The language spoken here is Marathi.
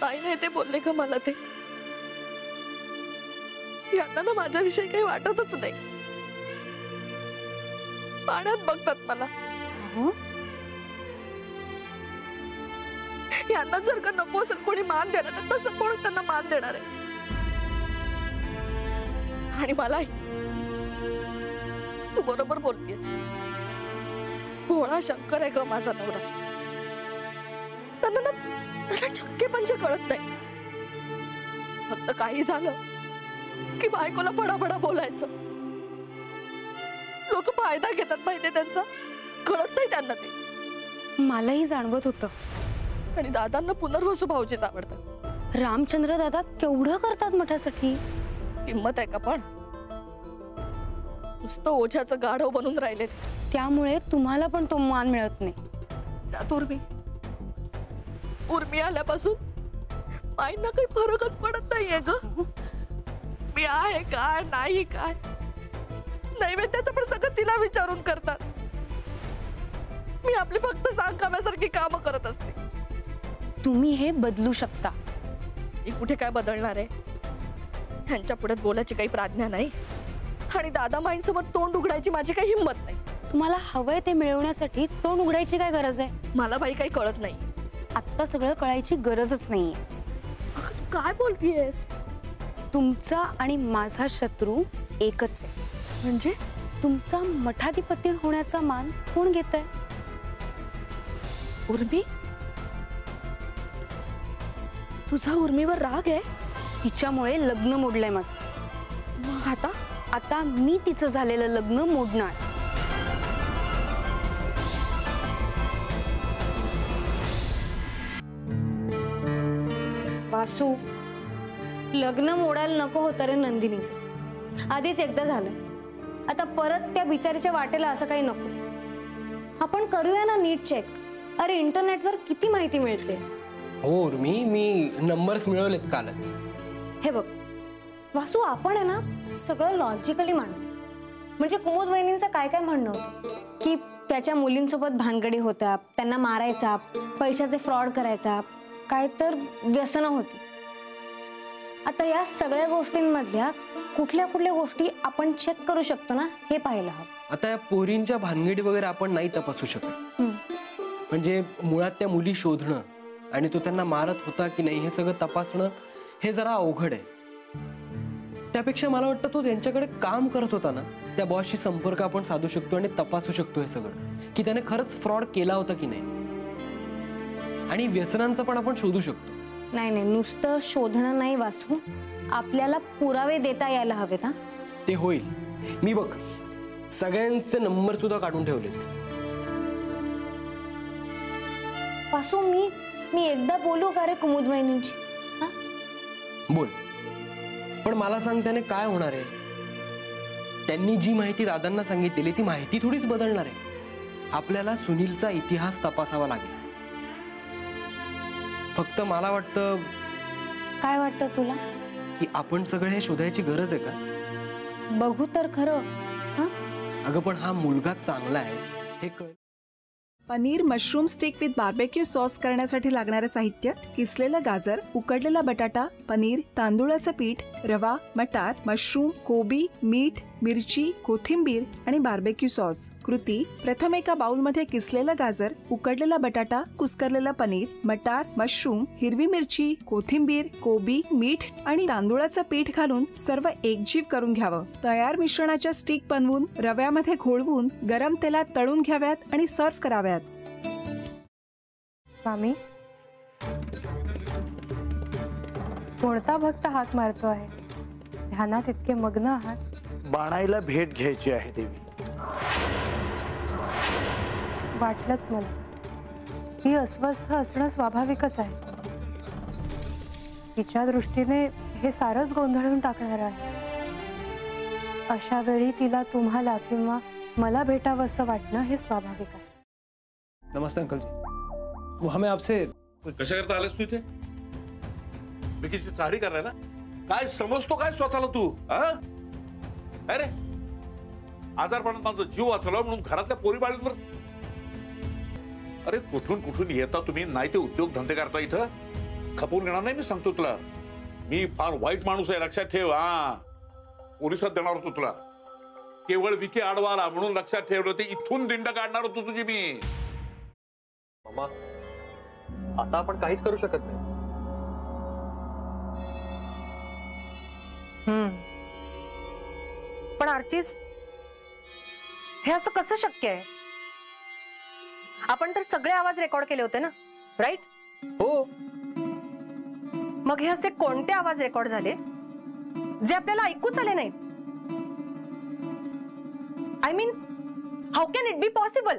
नाही ते बोलले का मला ते? यांना ना माझ्याविषयी काही वाटतच नाही. पाण्यात बघतात मला. यांना जर का नको असेल कोणी मान देणार तर तसं म्हणून त्यांना मान देणार आहे. आणि मलाही तू बरोबर बोलतेस. भोळा शंकर आहे ग माझा नवरा. त्यांना चक्के म्हणजे कळत नाही. फक्त काही झालं की बायकोला बडाबडा बोलायचं. लोक फायदा घेतात माहितीये त्यांचा. कळत नाही त्यांना ते. मलाही जाणवत होतं. आणि दादांना पुनर्वसू भाऊजीच आवडतात. रामचंद्र दादा केवढं करतात मठासाठी. किंमत आहे का पण? नुसतं ओझ्याचं गाढव बनून राहिले. त्यामुळे तुम्हाला पण तो मान मिळत नाही. त्यात उर्मी आल्यापासून माईंना काही फरकच पडत नाहीये ग. मी आहे काय नाही काय नैवेद्याचं पण सगळं तिला विचारून करतात. मी आपली फक्त सांगकाम्यासारखी कामं करत असते. तुम्ही हे बदलू शकता. मी कुठे काय बदलणार आहे? ह्यांच्या पुढे बोलायची काही प्राज्ञा नाही. आणि दादा माईंसमोर तोंड उघडायची माझी काही हिंमत नाही. तुम्हाला हवंय ते मिळवण्यासाठी तोंड उघडायची काय गरज आहे? मला बाई काही कळत नाही. आत्ता सगळं कळायची गरजच नाहीये. काय बोलतीयस? तुमचा आणि माझा शत्रू एकच आहे. म्हणजे तुमचा मठाधिपती होण्याचा मान कोण घेतंय? उर्मी? तुझा उर्मीवर राग आहे? तिच्यामुळे लग्न मोडलंय माझं. मग आता मी तिचं झालेलं लग्न मोडणार. वासू, लग्न मोडायला नको होतं रे नंदिनीचं. आधीच एकदा झालं. आता परत त्या बिचारीच्या वाटेला असं काही नको. आपण करूया ना नीट चेक. अरे इंटरनेटवर किती माहिती मिळते. हो उर्मी, मी नंबर्स मिळवलेत कालच. हे बघ वासू, आपण आहे ना सगळं लॉजिकली मांडू. म्हणजे कुमुद वहिनींचं काय काय म्हणणं होतं की त्याच्या मुलींसोबत भानगडी होत्या, त्यांना मारायचा, पैशाचे फ्रॉड करायचा, काय तर व्यसनं होती. आता या सगळ्या गोष्टींमधल्या कुठल्या कुठल्या गोष्टी आपण चेक करू शकतो ना हे पाहायला हवं. आता या पोरींच्या भानगडी वगैरे आपण नाही तपासू शकत. म्हणजे मुळात त्या मुली शोधणं आणि तो त्यांना मारत होता की नाही हे सगळं तपासणं हे जरा अवघड आहे. त्यापेक्षा मला वाटतं तो त्यांच्याकडे काम करत होता ना, त्या बॉसशी संपर्क आपण साधू शकतो आणि तपासू शकतो हे सगळं की त्याने खरंच फ्रॉड केला होता की नाही. आणि व्यसनांचं पण आपण शोधू शकतो. नाही नाही, नुसतं शोधणं नाही वासू, आपल्याला पुरावे देता यायला हवेत. हा ते होईल. मी बघ सगळ्यांचे नंबर सुद्धा काढून ठेवलेत. वासू, मी एकदा बोलू का रे कुमुद वहिनींची? बोल. पण मला सांग त्याने काय होणार आहे? त्यांनी जी माहिती दादांना सांगितलेली ती माहिती थोडीच बदलणार आहे. आपल्याला सुनीलचा इतिहास तपासावा लागेल. फक्त मला वाटतं. काय वाटतं तुला? की आपण सगळे हे शोधायची गरज आहे का? बघू तर खरं. अगं पण हा मुलगा चांगला आहे हे कळ. Paneer mushroom stick with barbecue sauce करण्यासाठी लागणारे साहित्य: किसलेलं गाजर, उकडलेला बटाटा, पनीर, तांदूळाचं पीठ, रवा, मटार, मशरूम, कोबी, मीठ, मिरची, कोथिंबीर आणि बार्बेक्यू सॉस. कृती: प्रथम एका बाउलमध्ये किसलेलं गाजर, उकडलेला बटाटा, कुस्करलेलं पनीर, मटार, मशरूम, हिरवी मिरची, कोथिंबीर, कोबी, मीठ आणि तांदूळाचं पीठ घालून सर्व एकजीव करून घ्यावं. तयार मिश्रणाच्या स्टिक बनवून रव्यामध्ये घोळवून गरम तेलात तळून घ्याव्यात आणि सर्व्ह कराव्यात. स्वामी, कोणता भक्त हात मारतो आहे? ध्यानात इतके मग्न आहात. बाणाईला भेट घ्यायची आहे देवी. वाटलंच मला. ही अस्वस्थ असणं स्वाभाविकच आहे. तिच्या दृष्टीने हे सारंच गोंधळून टाकणार आहे. अशा वेळी तिला तुम्हाला किंवा मला भेटावं असं वाटणं हे स्वाभाविक आहे. नमस्ते अंकल जी. वो हमें आपसे. कशा करता आलेस तू इथे? बिकीची चाळी करायला? काय समजतो काय स्वतःला तू? अरे आजारपणात माझा जीव वाचवला म्हणून घरातल्या पोरी बाळींवर. अरे कुठून कुठून येता तुम्ही? नाही ते उद्योग धंदे करता इथं. खपवून घेणार नाही, मी सांगतो तुला. मी फार वाईट माणूस आहे, लक्षात ठेव. हा, पोलिसात देणार होतो तुला. केवळ विखे आडवाला म्हणून लक्षात ठेवलं, ते इथून दिंड काढणार होतो तुझी मी. मामा, आता आपण काहीच करू शकत नाही. पण आर्चिस, हे असं कसं शक्य आहे? आपण तर सगळे आवाज रेकॉर्ड केले होते ना, राईट? हो. मग हे असे कोणते आवाज रेकॉर्ड झाले जे आपल्याला ऐकूच आले नाहीत? I mean, how can it be possible?